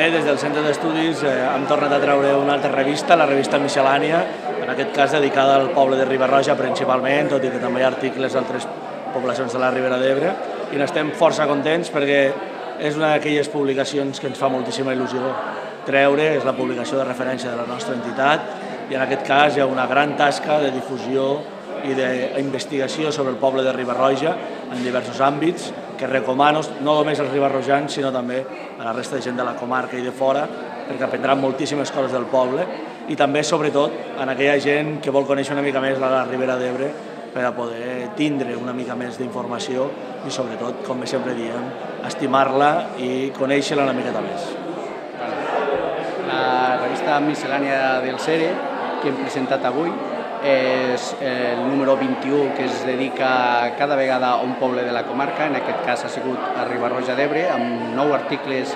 Bé, des del Centre d'Estudis hem tornat a treure una altra revista, la revista Miscel·lània, en aquest cas dedicada al poble de Riba-roja principalment, tot i que també hi ha articles d'altres poblacions de la Ribera d'Ebre, i n'estem força contents perquè és una d'aquelles publicacions que ens fa moltíssima il·lusió treure, és la publicació de referència de la nostra entitat, i en aquest cas hi ha una gran tasca de difusió i d'investigació sobre el poble de Riba-roja en diversos àmbits, que recomano no només als ribarrojans, sinó també a la resta de gent de la comarca i de fora, perquè aprendran moltíssimes coses del poble, i també, sobretot, en aquella gent que vol conèixer una mica més la Ribera d'Ebre per a poder tindre una mica més d'informació i, sobretot, com sempre diem, estimar-la i conèixer-la una miqueta més. La revista Miscel·lània del CERE, que hem presentat avui, és el número 21, que es dedica cada vegada a un poble de la comarca, en aquest cas ha sigut a Riba-roja d'Ebre, amb 9 articles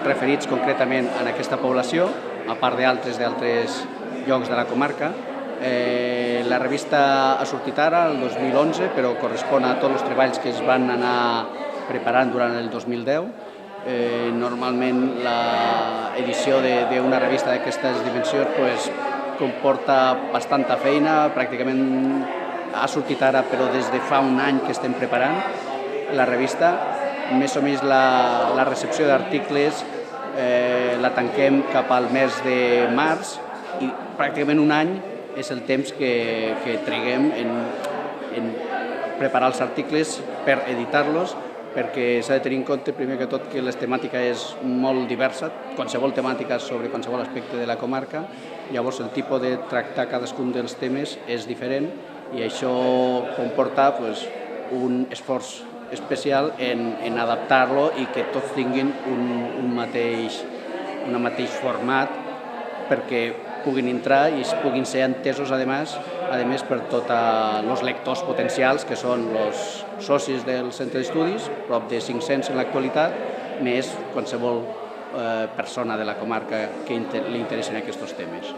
referits concretament a aquesta població, a part d'altres llocs de la comarca. La revista ha sortit ara, el 2011, però correspon a tots els treballs que es van anar preparant durant el 2010. Normalment l'edició d'una revista d'aquestes dimensions comporta bastanta feina, pràcticament ha sortit ara, però des de fa un any que estem preparant la revista. Més o menys la recepció d'articles la tanquem cap al mes de març i pràcticament un any és el temps que triguem en preparar els articles per editar-los, perquè s'ha de tenir en compte, primer que tot, que la temàtica és molt diversa, qualsevol temàtica sobre qualsevol aspecte de la comarca, llavors el tipus de tractar cadascun dels temes és diferent i això comporta un esforç especial en adaptar-lo i que tots tinguin un mateix format perquè puguin entrar i puguin ser entesos, a més per tots els lectors potencials, que són els socis del centre d'estudis, prop de 500 en l'actualitat, més qualsevol persona de la comarca que li interessen aquests temes.